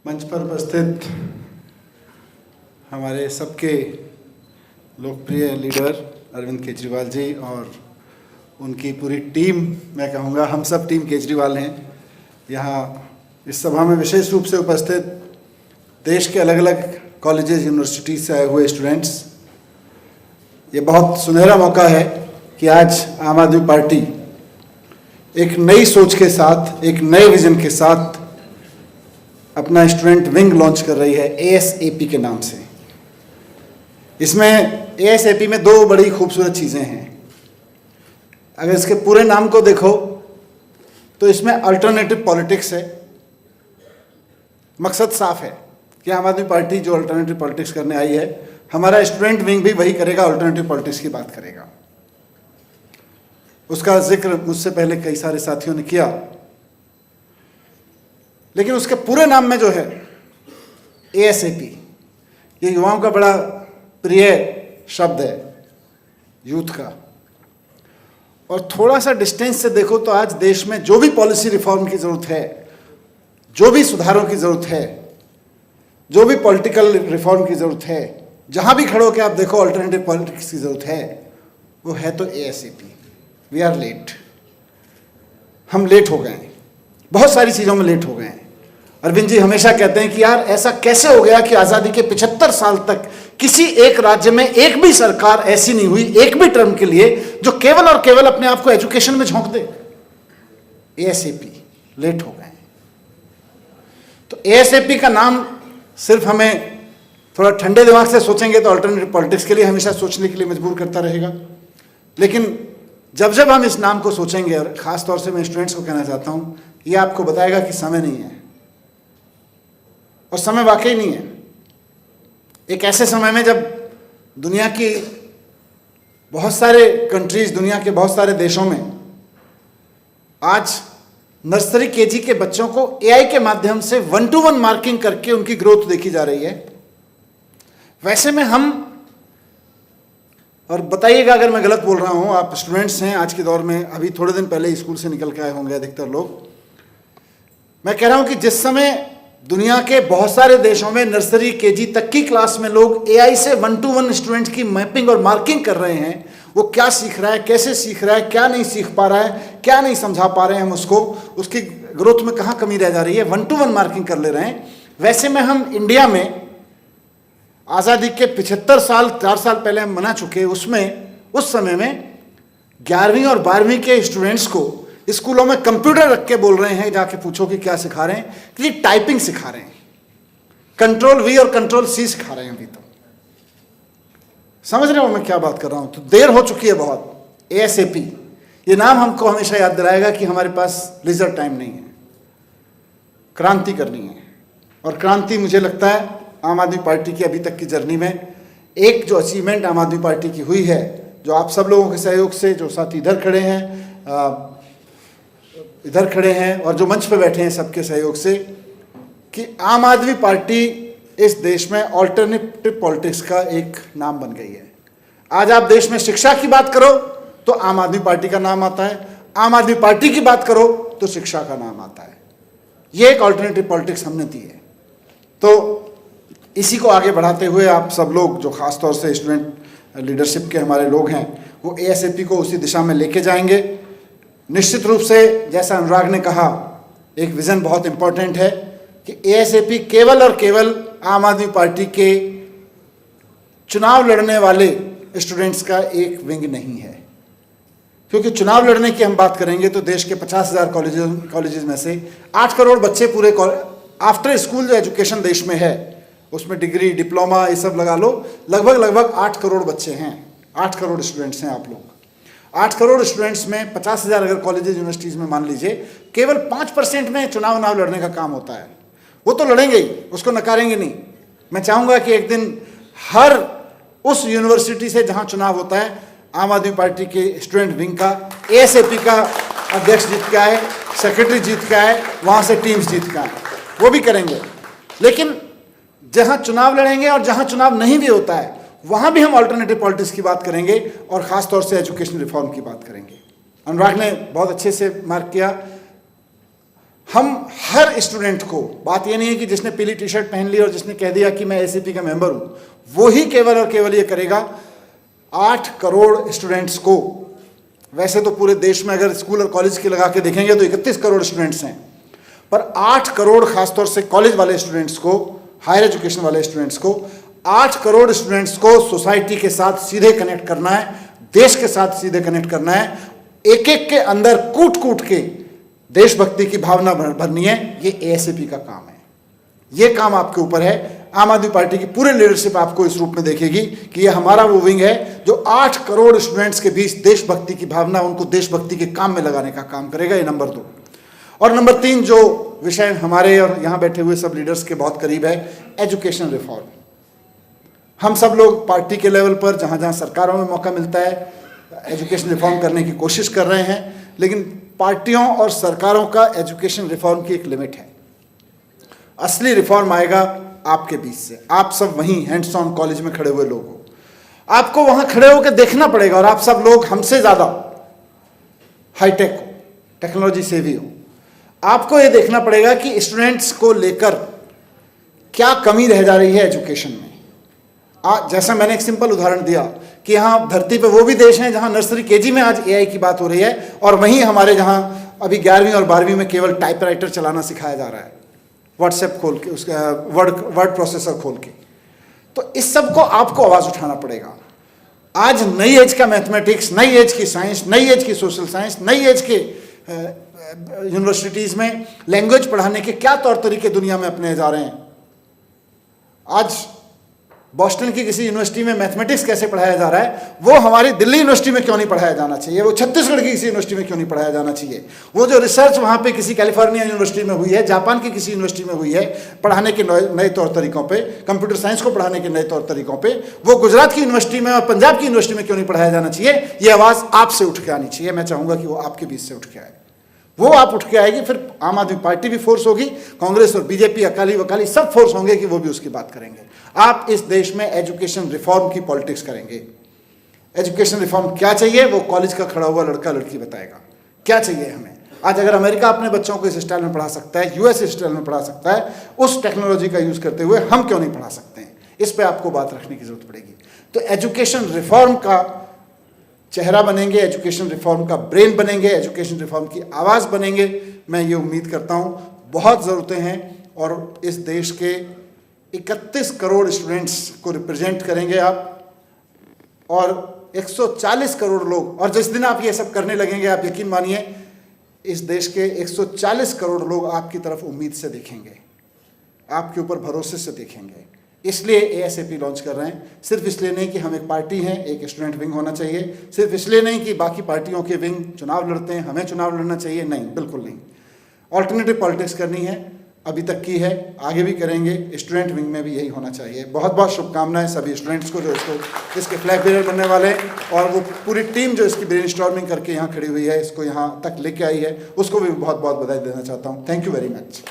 मंच पर उपस्थित हमारे सबके लोकप्रिय लीडर अरविंद केजरीवाल जी और उनकी पूरी टीम, मैं कहूँगा हम सब टीम केजरीवाल हैं। यहाँ इस सभा में विशेष रूप से उपस्थित देश के अलग अलग कॉलेजेस यूनिवर्सिटी से आए हुए स्टूडेंट्स, ये बहुत सुनहरा मौका है कि आज आम आदमी पार्टी एक नई सोच के साथ, एक नए विजन के साथ अपना स्टूडेंट विंग लॉन्च कर रही है ASAP के नाम से। इसमें ASAP में दो बड़ी खूबसूरत चीज़ें हैं। अगर इसके पूरे नाम को देखो तो इसमें अल्टरनेटिव पॉलिटिक्स है। मकसद साफ है कि आम आदमी पार्टी जो अल्टरनेटिव पॉलिटिक्स करने आई है, हमारा स्टूडेंट विंग भी वही करेगा, अल्टरनेटिव पॉलिटिक्स की बात करेगा। उसका जिक्र मुझसे पहले कई सारे साथियों ने किया, लेकिन उसके पूरे नाम में जो है ASAP, ये युवाओं का बड़ा प्रिय शब्द है, यूथ का। और थोड़ा सा डिस्टेंस से देखो तो आज देश में जो भी पॉलिसी रिफॉर्म की जरूरत है, जो भी सुधारों की जरूरत है, जो भी पॉलिटिकल रिफॉर्म की जरूरत है, जहां भी खड़े होकर आप देखो अल्टरनेटिव पॉलिटिक्स की जरूरत है, वो है तो ASAP। वी आर लेट, हम लेट हो गए हैं, बहुत सारी चीज़ों में लेट हो गए हैं। अरविंद जी हमेशा कहते हैं कि यार ऐसा कैसे हो गया कि आज़ादी के 75 साल तक किसी एक राज्य में एक भी सरकार ऐसी नहीं हुई, एक भी टर्म के लिए, जो केवल और केवल अपने आप को एजुकेशन में झोंक दे। ASAP, लेट हो गए। तो ASAP का नाम सिर्फ हमें थोड़ा ठंडे दिमाग से सोचेंगे तो अल्टरनेटिव पॉलिटिक्स के लिए हमेशा सोचने के लिए मजबूर करता रहेगा। लेकिन जब जब हम इस नाम को सोचेंगे, और ख़ास तौर से मैं स्टूडेंट्स को कहना चाहता हूँ, ये आपको बताएगा कि समय नहीं है, और समय वाकई नहीं है। एक ऐसे समय में जब दुनिया की बहुत सारे कंट्रीज, दुनिया के बहुत सारे देशों में आज नर्सरी KG के बच्चों को AI के माध्यम से 1-to-1 मार्किंग करके उनकी ग्रोथ देखी जा रही है, वैसे में हम, और बताइएगा अगर मैं गलत बोल रहा हूं, आप स्टूडेंट्स हैं आज के दौर में, अभी थोड़े दिन पहले स्कूल से निकल के आए होंगे अधिकतर लोग। मैं कह रहा हूं कि जिस समय दुनिया के बहुत सारे देशों में नर्सरी KG तक की क्लास में लोग AI से 1-to-1 स्टूडेंट्स की मैपिंग और मार्किंग कर रहे हैं, वो क्या सीख रहा है, कैसे सीख रहा है, क्या नहीं सीख पा रहा है, क्या नहीं समझा पा रहे हैं हम उसको, उसकी ग्रोथ में कहाँ कमी रह जा रही है, 1-to-1 मार्किंग कर ले रहे हैं। वैसे में हम इंडिया में आज़ादी के 75 साल, 4 साल पहले हम मना चुके, उसमें उस समय में 11वीं और 12वीं के स्टूडेंट्स को स्कूलों में कंप्यूटर रख के बोल रहे हैं, जाके पूछो कि क्या सिखा रहे हैं, कि टाइपिंग सिखा रहे हैं, Ctrl+V और Ctrl+C सिखा रहे हैं। अभी तो समझ रहे हो मैं क्या बात कर रहा हूं? तो देर हो चुकी है बहुत। ASAP ये नाम हमको हमेशा याद दिलाएगा कि हमारे पास लीजर टाइम नहीं है, क्रांति करनी है। और क्रांति मुझे लगता है आम आदमी पार्टी की अभी तक की जर्नी में एक जो अचीवमेंट आम आदमी पार्टी की हुई है, जो आप सब लोगों के सहयोग से, जो साथी इधर खड़े हैं और जो मंच पे बैठे हैं, सबके सहयोग से, कि आम आदमी पार्टी इस देश में ऑल्टरनेटिव पॉलिटिक्स का एक नाम बन गई है। आज आप देश में शिक्षा की बात करो तो आम आदमी पार्टी का नाम आता है, आम आदमी पार्टी की बात करो तो शिक्षा का नाम आता है। ये एक ऑल्टरनेटिव पॉलिटिक्स हमने दी है। तो इसी को आगे बढ़ाते हुए आप सब लोग, जो खास तौर से स्टूडेंट लीडरशिप के हमारे लोग हैं, वो ASAP को उसी दिशा में लेके जाएंगे। निश्चित रूप से जैसा अनुराग ने कहा, एक विज़न बहुत इम्पोर्टेंट है कि ASAP केवल और केवल आम आदमी पार्टी के चुनाव लड़ने वाले स्टूडेंट्स का एक विंग नहीं है। क्योंकि चुनाव लड़ने की हम बात करेंगे तो देश के 50,000 कॉलेजेस में से 8 करोड़ बच्चे पूरे आफ्टर स्कूल जो एजुकेशन देश में है, उसमें डिग्री, डिप्लोमा, ये सब लगा लो, लगभग 8 करोड़ बच्चे हैं, 8 करोड़ स्टूडेंट्स हैं आप लोग। 8 करोड़ स्टूडेंट्स में 50,000 अगर कॉलेजेस यूनिवर्सिटीज़ में मान लीजिए, केवल 5% में चुनाव लड़ने का काम होता है। वो तो लड़ेंगे ही, उसको नकारेंगे नहीं। मैं चाहूँगा कि एक दिन हर उस यूनिवर्सिटी से जहाँ चुनाव होता है, आम आदमी पार्टी के स्टूडेंट विंग का, ASAP का अध्यक्ष जीत के आए, सेक्रेटरी जीत के आए, वहाँ से टीम्स जीत के आए, वो भी करेंगे। लेकिन जहाँ चुनाव लड़ेंगे और जहाँ चुनाव नहीं भी होता है, वहाँ भी हम अल्टरनेटिव पॉलिटिक्स की बात करेंगे, और ख़ास तौर से एजुकेशन रिफॉर्म की बात करेंगे। अनुराग ने बहुत अच्छे से मार्क किया, हम हर स्टूडेंट को, बात ये नहीं है कि जिसने पीली टी शर्ट पहन ली और जिसने कह दिया कि मैं एसीपी का मेंबर हूं, वो ही केवल और केवल ये करेगा। 8 करोड़ स्टूडेंट्स को, वैसे तो पूरे देश में अगर स्कूल और कॉलेज के लगा के देखेंगे तो 31 करोड़ स्टूडेंट्स हैं, पर 8 करोड़ खासतौर से कॉलेज वाले स्टूडेंट्स को, हायर एजुकेशन वाले स्टूडेंट्स को, 8 करोड़ स्टूडेंट्स को सोसाइटी के साथ सीधे कनेक्ट करना है, देश के साथ सीधे कनेक्ट करना है, एक एक के अंदर कूट कूट के देशभक्ति की भावना भरनी है। ये एएसएपी का काम है, ये काम आपके ऊपर है। आम आदमी पार्टी की पूरी लीडरशिप आपको इस रूप में देखेगी कि ये हमारा वो विंग है जो 8 करोड़ स्टूडेंट्स के बीच देशभक्ति की भावना, उनको देशभक्ति के काम में लगाने का काम करेगा। ये नंबर 2। और नंबर 3 जो विषय हमारे और यहाँ बैठे हुए सब लीडर्स के बहुत करीब है, एजुकेशन रिफॉर्म। हम सब लोग पार्टी के लेवल पर जहाँ जहाँ सरकारों में मौका मिलता है एजुकेशन रिफॉर्म करने की कोशिश कर रहे हैं, लेकिन पार्टियों और सरकारों का एजुकेशन रिफॉर्म की एक लिमिट है। असली रिफॉर्म आएगा आपके बीच से। आप सब वहीं हैंड्स ऑन कॉलेज में खड़े हुए लोग हो, आपको वहां खड़े होकर देखना पड़ेगा। और आप सब लोग हमसे ज्यादा हाईटेक हो, टेक्नोलॉजी सेवी हो। आपको यह देखना पड़ेगा कि स्टूडेंट्स को लेकर क्या कमी रह जा रही है एजुकेशन में। जैसा मैंने एक सिंपल उदाहरण दिया कि यहाँ धरती पे वो भी देश हैं जहाँ नर्सरी केजी में आज एआई की बात हो रही है, और वहीं हमारे जहाँ अभी 11वीं और 12वीं में केवल टाइपराइटर चलाना सिखाया जा रहा है, व्हाट्सएप खोल के, उसका वर्ड प्रोसेसर खोल के। तो इस सब को आपको आवाज़ उठाना पड़ेगा। आज नई एज का मैथमेटिक्स, नई एज की साइंस, नई एज की सोशल साइंस, नई एज के यूनिवर्सिटीज़ में लैंग्वेज पढ़ाने के क्या तौर तरीके दुनिया में अपने जा रहे हैं। आज बॉस्टन की किसी यूनिवर्सिटी में मैथमेटिक्स कैसे पढ़ाया जा रहा है, वो हमारी दिल्ली यूनिवर्सिटी में क्यों नहीं पढ़ाया जाना चाहिए, वो छत्तीसगढ़ की किसी यूनिवर्सिटी में क्यों नहीं पढ़ाया जाना चाहिए। वो जो रिसर्च वहाँ पे किसी कैलिफोर्निया यूनिवर्सिटी में हुई है, जापान की किसी यूनिवर्सिटी में हुई है पढ़ाने के नए तौर तरीकों पे, कंप्यूटर साइंस को पढ़ाने के नए तौर तरीकों पे, वो गुजरात की यूनिवर्सिटी में और पंजाब की यूनिवर्सिटी में क्यों नहीं पढ़ाया जाना चाहिए। ये आवाज़ आपसे उठ के आनी चाहिए। मैं चाहूँगा कि वो आपके बीच से उठ के आए। वो आप उठ के आएगी, फिर आम आदमी पार्टी भी फोर्स होगी, कांग्रेस और बीजेपी, अकाली वकाली सब फोर्स होंगे कि वो भी उसकी बात करेंगे। आप इस देश में एजुकेशन रिफॉर्म की पॉलिटिक्स करेंगे। एजुकेशन रिफॉर्म क्या चाहिए वो कॉलेज का खड़ा हुआ लड़का लड़की बताएगा क्या चाहिए हमें। आज अगर अमेरिका अपने बच्चों को इस स्टाइल में पढ़ा सकता है, यूएस इस स्टाइल में पढ़ा सकता है, उस टेक्नोलॉजी का यूज करते हुए हम क्यों नहीं पढ़ा सकते हैं। इस पर आपको बात रखने की जरूरत पड़ेगी। तो एजुकेशन रिफॉर्म का चेहरा बनेंगे, एजुकेशन रिफॉर्म का ब्रेन बनेंगे, एजुकेशन रिफॉर्म की आवाज़ बनेंगे। मैं ये उम्मीद करता हूँ बहुत ज़रूरतें हैं और इस देश के 31 करोड़ स्टूडेंट्स को रिप्रेजेंट करेंगे आप, और 140 करोड़ लोग। और जिस दिन आप ये सब करने लगेंगे, आप यकीन मानिए इस देश के 140 करोड़ लोग आपकी तरफ उम्मीद से देखेंगे, आपके ऊपर भरोसे से देखेंगे। इसलिए एएसएपी लॉन्च कर रहे हैं। सिर्फ इसलिए नहीं कि हम एक पार्टी हैं, एक स्टूडेंट विंग होना चाहिए, सिर्फ इसलिए नहीं कि बाकी पार्टियों के विंग चुनाव लड़ते हैं, हमें चुनाव लड़ना चाहिए, नहीं, बिल्कुल नहीं। ऑल्टरनेटिव पॉलिटिक्स करनी है, अभी तक की है, आगे भी करेंगे। स्टूडेंट विंग में भी यही होना चाहिए। बहुत बहुत शुभकामनाएं सभी स्टूडेंट्स को जो इसके फ्लैग बेरर बनने वाले हैं, और वो पूरी टीम जो इसकी ब्रेनस्टॉर्मिंग करके यहाँ खड़ी हुई है, इसको यहाँ तक लेके आई है, उसको भी बहुत बहुत बधाई देना चाहता हूँ। Thank you very much.